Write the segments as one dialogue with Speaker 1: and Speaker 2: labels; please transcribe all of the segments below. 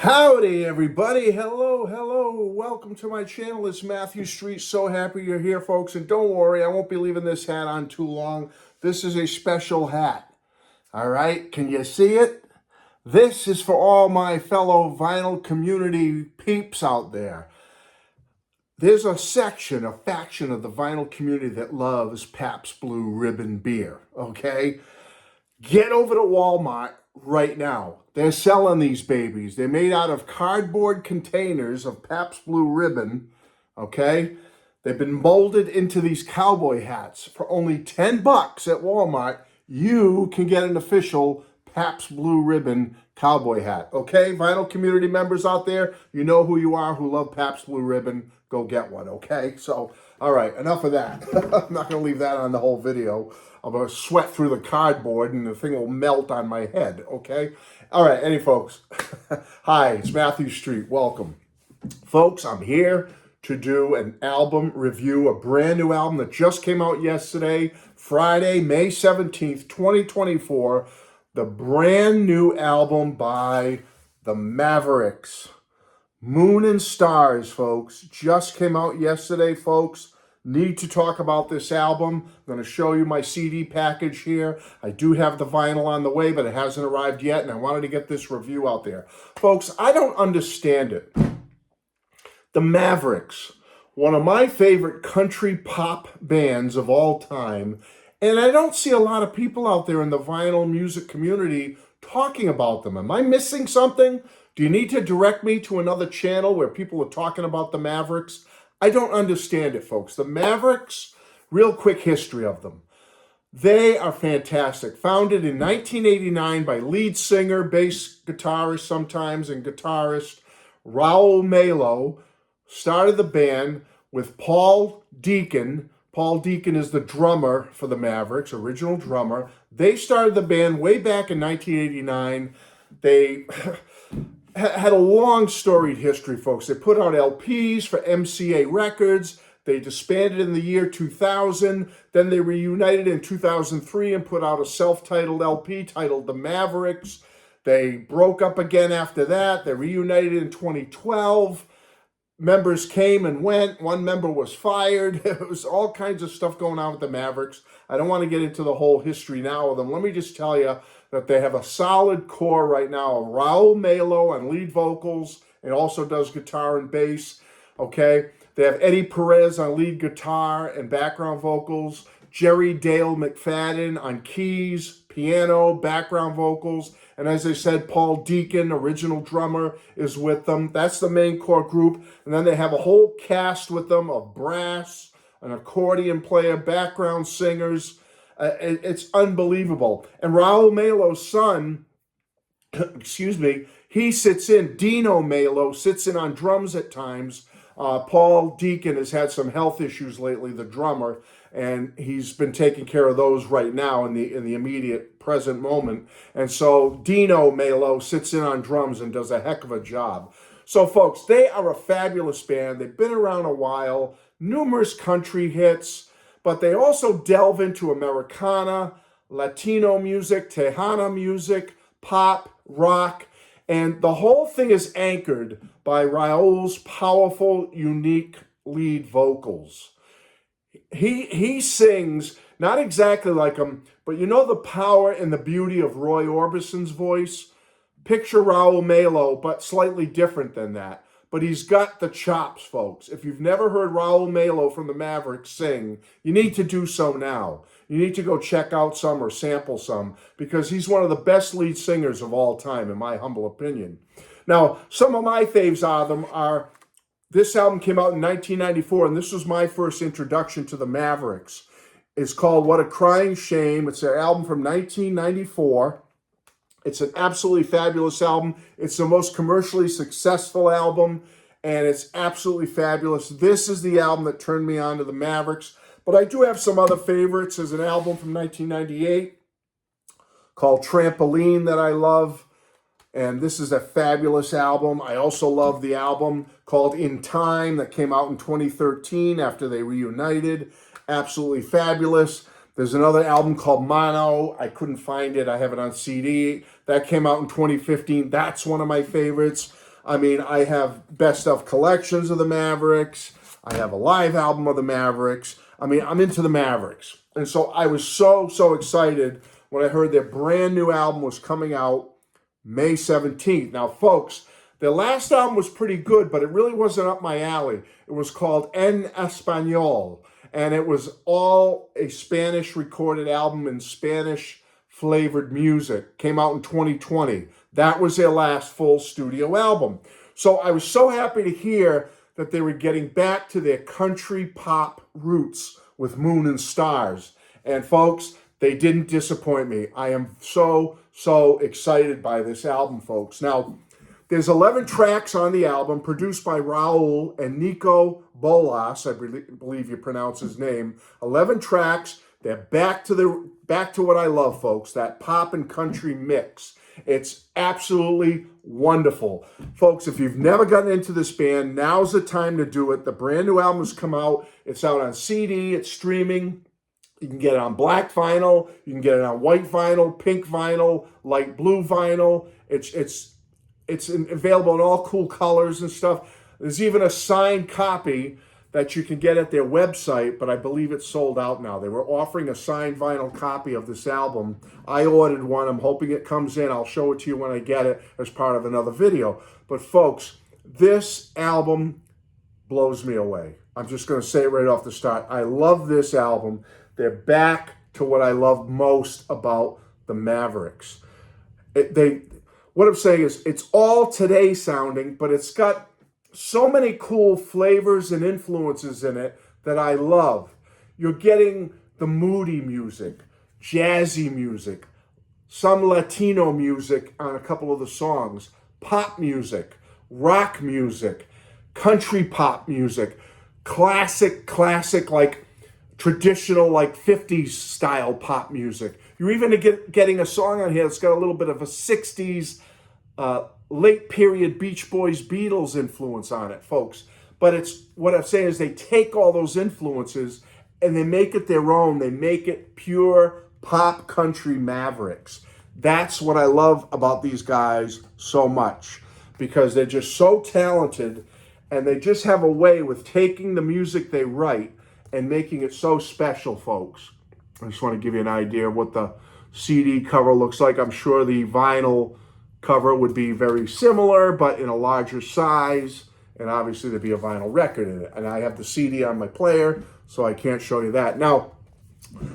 Speaker 1: Howdy, everybody. Hello. Welcome to my channel. It's Matthew Street. So happy you're here, folks. And don't worry, I won't be leaving this hat on too long. This is a special hat. All right, can you see it? This is for all my fellow vinyl community peeps out there. There's a faction of the vinyl community that loves Pabst Blue Ribbon beer, okay? Get over to Walmart right now. They're selling these babies. They're made out of cardboard containers of Pabst Blue Ribbon, okay? They've been molded into these cowboy hats. For only 10 bucks at Walmart, you can get an official Pabst Blue Ribbon cowboy hat, okay? Vinyl community members out there, you know who you are, who love Pabst Blue Ribbon. Go get one, okay? So, all right, enough of that. I'm not going to leave that on the whole video. I'm going to sweat through the cardboard and the thing will melt on my head, okay? All right, any folks. Hi, it's Matthew Street. Welcome. Folks, I'm here to do an album review, a brand new album that just came out yesterday, Friday, May 17th, 2024. The brand new album by the Mavericks. Moon and Stars, folks. Just came out yesterday, folks. Need to talk about this album. I'm going to show you my CD package here. I do have the vinyl on the way, but it hasn't arrived yet, and I wanted to get this review out there. Folks, I don't understand it. The Mavericks, one of my favorite country pop bands of all time, and I don't see a lot of people out there in the vinyl music community talking about them. Am I missing something? Do you need to direct me to another channel where people are talking about the Mavericks? I don't understand it, folks. The Mavericks, real quick history of them. They are fantastic. Founded in 1989 by lead singer, bass guitarist sometimes, and guitarist Raul Malo. Started the band with Paul Deacon. Paul Deacon is the drummer for the Mavericks, original drummer. They started the band way back in 1989. They had a long storied history, folks. They put out LPs for MCA Records. They disbanded in the year 2000. Then they reunited in 2003 and put out a self-titled LP titled The Mavericks. They broke up again after that. They reunited in 2012. Members came and went. One member was fired. It was all kinds of stuff going on with the Mavericks. I don't want to get into the whole history now of them. Let me just tell you that they have a solid core right now of Raul Malo on lead vocals and also does guitar and bass, okay? They have Eddie Perez on lead guitar and background vocals, Jerry Dale McFadden on keys, piano, background vocals, and as I said, Paul Deacon, original drummer, is with them. That's the main core group. And then they have a whole cast with them of brass, an accordion player, background singers. It's unbelievable. And Raul Malo's son, excuse me, he sits in. Dino Malo sits in on drums at times. Paul Deacon has had some health issues lately, the drummer, and he's been taking care of those right now in the immediate present moment. And so Dino Malo sits in on drums and does a heck of a job. So folks, they are a fabulous band. They've been around a while, numerous country hits, but they also delve into Americana, Latino music, Tejana music, pop, rock, and the whole thing is anchored by Raul's powerful, unique lead vocals. He sings, not exactly like him, but you know the power and the beauty of Roy Orbison's voice? Picture Raul Malo, but slightly different than that. But he's got the chops, folks. If you've never heard Raul Malo from the Mavericks sing, you need to do so now. You need to go check out some or sample some, because he's one of the best lead singers of all time, in my humble opinion. Now, some of my faves of them are, this album came out in 1994, and this was my first introduction to the Mavericks. It's called What a Crying Shame. It's their album from 1994. It's an absolutely fabulous album. It's the most commercially successful album, and it's absolutely fabulous. This is the album that turned me on to the Mavericks. But I do have some other favorites. There's an album from 1998 called Trampoline that I love, and this is a fabulous album. I also love the album called In Time that came out in 2013 after they reunited. Absolutely fabulous. There's another album called Mono. I couldn't find it. I have it on CD. That came out in 2015. That's one of my favorites. I mean, I have best of collections of the Mavericks. I have a live album of the Mavericks. I mean, I'm into the Mavericks. And so I was so excited when I heard their brand new album was coming out May 17th. Now, folks, their last album was pretty good, but it really wasn't up my alley. It was called En Español, and it was all a Spanish recorded album in Spanish flavored music. Came out in 2020. That was their last full studio album. So I was so happy to hear that they were getting back to their country pop roots with Moon and Stars. And folks, they didn't disappoint me. I am so excited by this album, folks. Now, there's 11 tracks on the album produced by Raul and Nico Bolas, I believe you pronounce his name. 11 tracks. They're back to what I love, folks, that pop and country mix. It's absolutely wonderful. Folks, if you've never gotten into this band, now's the time to do it. The brand new album has come out. It's out on CD. It's streaming. You can get it on black vinyl. You can get it on white vinyl, pink vinyl, light blue vinyl. It's available in all cool colors and stuff. There's even a signed copy that you can get at their website, but I believe it's sold out now. They were offering a signed vinyl copy of this album. I ordered one. I'm hoping it comes in. I'll show it to you when I get it as part of another video. But folks, this album blows me away. I'm just going to say it right off the start. I love this album. They're back to what I love most about the Mavericks. What I'm saying is it's all today sounding, but it's got so many cool flavors and influences in it that I love. You're getting the moody music, jazzy music, some Latino music on a couple of the songs, pop music, rock music, country pop music, classic, like traditional, like 50s style pop music. You're even getting a song on here that's got a little bit of a 60s late period Beach Boys, Beatles influence on it, folks. But it's what I'm saying is they take all those influences and they make it their own. They make it pure pop country Mavericks. That's what I love about these guys so much, because they're just so talented and they just have a way with taking the music they write and making it so special, folks. I just want to give you an idea of what the CD cover looks like. I'm sure the vinyl cover would be very similar, but in a larger size, and obviously there'd be a vinyl record in it. And I have the CD on my player, so I can't show you that. Now,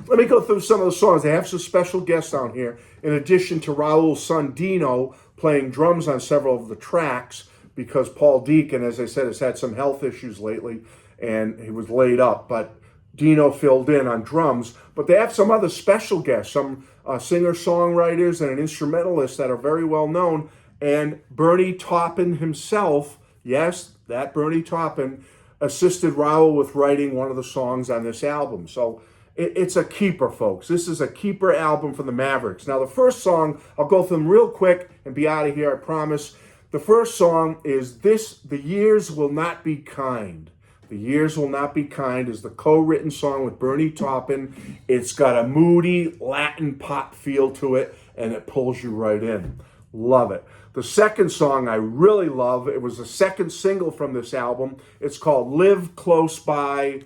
Speaker 1: let me go through some of the songs. They have some special guests on here, in addition to Raul's son Dino playing drums on several of the tracks, because Paul Deacon, as I said, has had some health issues lately, and he was laid up, but Dino filled in on drums. But they have some other special guests, some singer-songwriters and an instrumentalist that are very well known, and Bernie Taupin himself, yes, that Bernie Taupin, assisted Raul with writing one of the songs on this album. So it's a keeper, folks. This is a keeper album for the Mavericks. Now, the first song, I'll go through them real quick and be out of here, I promise. The first song is The Years Will Not Be Kind. The Years Will Not Be Kind is the co-written song with Bernie Taupin. It's got a moody Latin pop feel to it, and it pulls you right in. Love it. The second song I really love, it was the second single from this album. It's called Live Close By,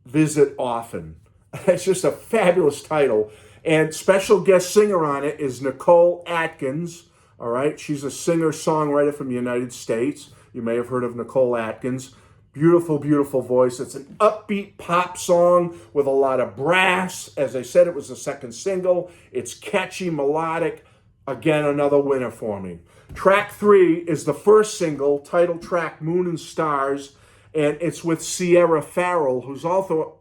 Speaker 1: Visit Often. It's just a fabulous title. And special guest singer on it is Nicole Atkins. All right, she's a singer-songwriter from the United States. You may have heard of Nicole Atkins. Beautiful, beautiful voice. It's an upbeat pop song with a lot of brass. As I said, it was the second single. It's catchy, melodic. Again, another winner for me. Track 3 is the first single, title track Moon and Stars, and it's with Sierra Farrell, who's also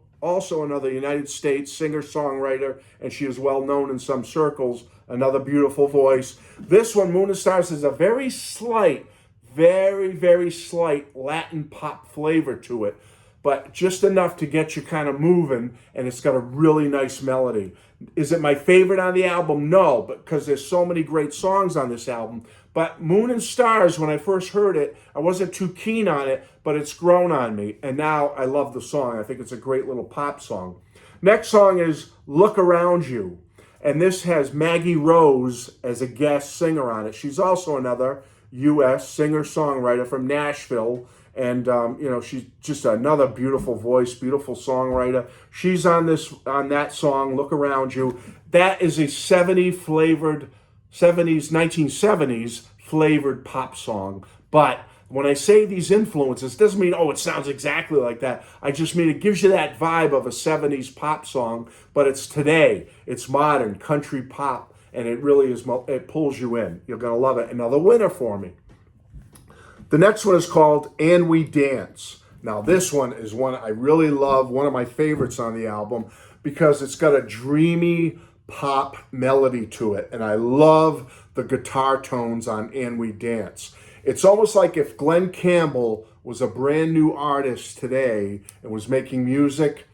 Speaker 1: another United States singer-songwriter, and she is well known in some circles. Another beautiful voice. This one, Moon and Stars, is a very slight, very slight Latin pop flavor to it, but just enough to get you kind of moving, and it's got a really nice melody. Is it my favorite on the album? No, because there's so many great songs on this album. But Moon and Stars, when I first heard it, I wasn't too keen on it, but it's grown on me, and now I love the song. I think it's a great little pop song. Next song is Look Around You, and this has Maggie Rose as a guest singer on it. She's also another U.S. singer-songwriter from Nashville. And, she's just another beautiful voice, beautiful songwriter. She's on that song, Look Around You. That is a 1970s flavored pop song. But when I say these influences, it doesn't mean, it sounds exactly like that. I just mean it gives you that vibe of a 70s pop song, but it's today. It's modern, country pop, and it really is, it pulls you in. You're going to love it. Another winner for me. The next one is called And We Dance. Now, this one is one I really love, one of my favorites on the album, because it's got a dreamy pop melody to it. And I love the guitar tones on And We Dance. It's almost like if Glenn Campbell was a brand new artist today and was making music,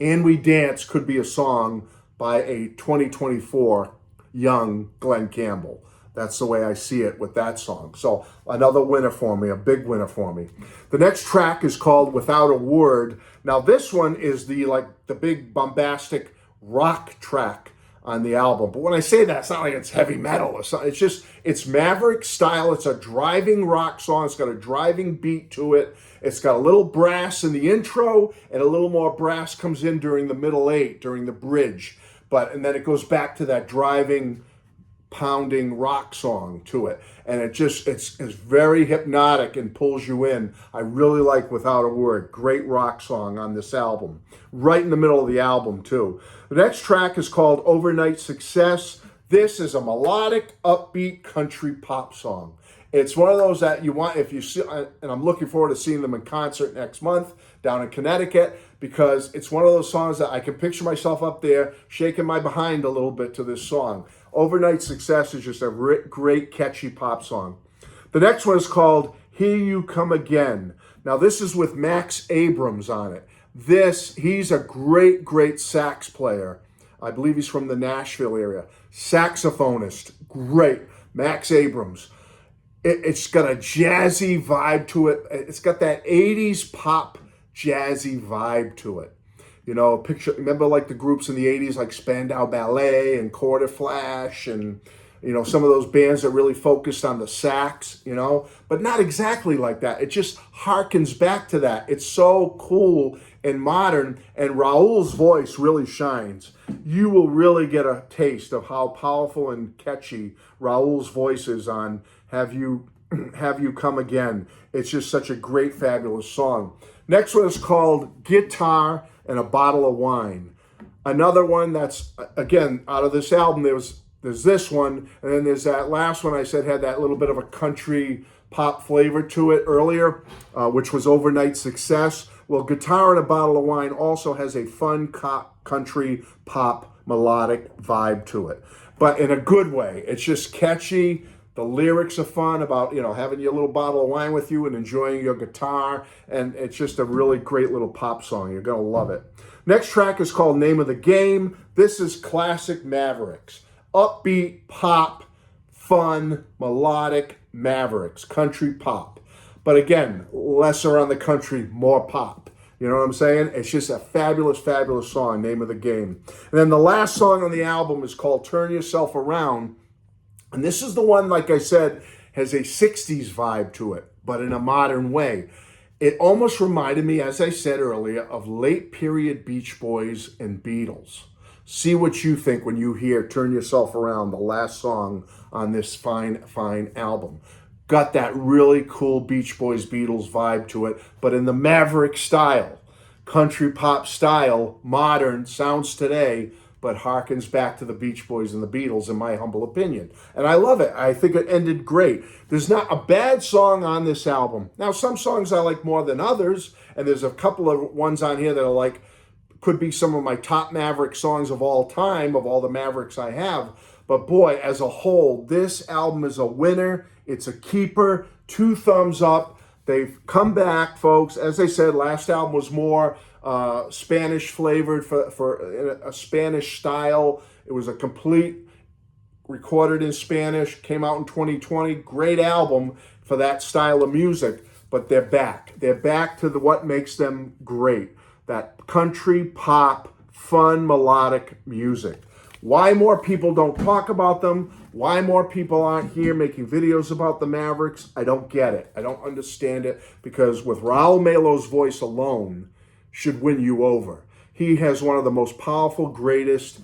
Speaker 1: And We Dance could be a song by a 2024 young Glenn Campbell. That's the way I see it with that song. So another winner for me, a big winner for me. The next track is called Without a Word. Now this one is the big bombastic rock track on the album. But when I say that, it's not like it's heavy metal or something. It's Mavericks style. It's a driving rock song. It's got a driving beat to it. It's got a little brass in the intro, and a little more brass comes in during the middle eight, during the bridge. And then it goes back to that driving, pounding rock song to it, and it's very hypnotic and pulls you in. I really like Without a Word. Great rock song on this album, right in the middle of the album too. The next track is called Overnight Success. This is a melodic, upbeat country pop song. It's one of those that you want, if you see, and I'm looking forward to seeing them in concert next month down in Connecticut, because it's one of those songs that I can picture myself up there shaking my behind a little bit to this song. Overnight Success is just a great, catchy pop song. The next one is called Here You Come Again. Now, this is with Max Abrams on it. He's a great, great sax player. I believe he's from the Nashville area. Saxophonist, great. Max Abrams. It's got a jazzy vibe to it. It's got that 80s pop jazzy vibe to it. Remember like the groups in the 80s like Spandau Ballet and Quarter Flash and, some of those bands that really focused on the sax, but not exactly like that. It just harkens back to that. It's so cool and modern, and Raul's voice really shines. You will really get a taste of how powerful and catchy Raul's voice is on Have You Come Again. It's just such a great, fabulous song. Next one is called Guitar and a Bottle of Wine. Another one that's, again, out of this album, there's this one, and then there's that last one I said had that little bit of a country pop flavor to it earlier, which was Overnight Success. Well, Guitar and a Bottle of Wine also has a fun country pop melodic vibe to it, but in a good way. It's just catchy. The lyrics are fun about, having your little bottle of wine with you and enjoying your guitar. And it's just a really great little pop song. You're going to love it. Next track is called Name of the Game. This is classic Mavericks. Upbeat, pop, fun, melodic Mavericks. Country pop. But again, lesser on the country, more pop. You know what I'm saying? It's just a fabulous, fabulous song, Name of the Game. And then the last song on the album is called Turn Yourself Around. And this is the one, like I said, has a 60s vibe to it, but in a modern way. It almost reminded me, as I said earlier, of late period Beach Boys and Beatles. See what you think when you hear Turn Yourself Around, the last song on this fine, fine album. Got that really cool Beach Boys, Beatles vibe to it, but in the Maverick style, country pop style, modern, sounds today, but harkens back to the Beach Boys and the Beatles, in my humble opinion. And I love it. I think it ended great. There's not a bad song on this album. Now, some songs I like more than others, and there's a couple of ones on here that are like, could be some of my top Maverick songs of all time, of all the Mavericks I have. But boy, as a whole, this album is a winner. It's a keeper. 2 thumbs up. They've come back, folks. As I said, last album was more Spanish flavored for a Spanish style. It was a complete recorded in Spanish, came out in 2020. Great album for that style of music, but they're back. They're back to what makes them great. That country pop, fun, melodic music. Why more people don't talk about them, why more people aren't here making videos about the Mavericks, I don't get it. I don't understand it, because with Raul Melo's voice alone should win you over. He has one of the most powerful, greatest,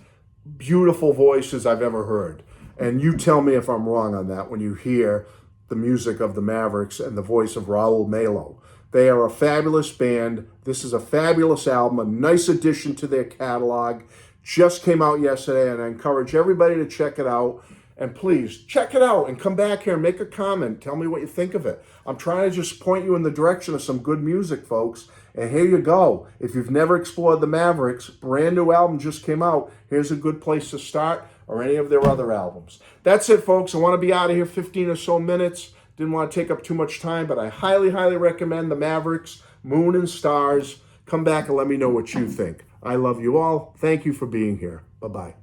Speaker 1: beautiful voices I've ever heard. And you tell me if I'm wrong on that when you hear the music of the Mavericks and the voice of Raul Melo. They are a fabulous band. This is a fabulous album, a nice addition to their catalog. Just came out yesterday, and I encourage everybody to check it out. And please, check it out and come back here and make a comment. Tell me what you think of it. I'm trying to just point you in the direction of some good music, folks. And here you go. If you've never explored the Mavericks, brand new album just came out. Here's a good place to start, or any of their other albums. That's it, folks. I want to be out of here 15 or so minutes. Didn't want to take up too much time, but I highly, highly recommend the Mavericks, Moon and Stars. Come back and let me know what you think. I love you all. Thank you for being here. Bye-bye.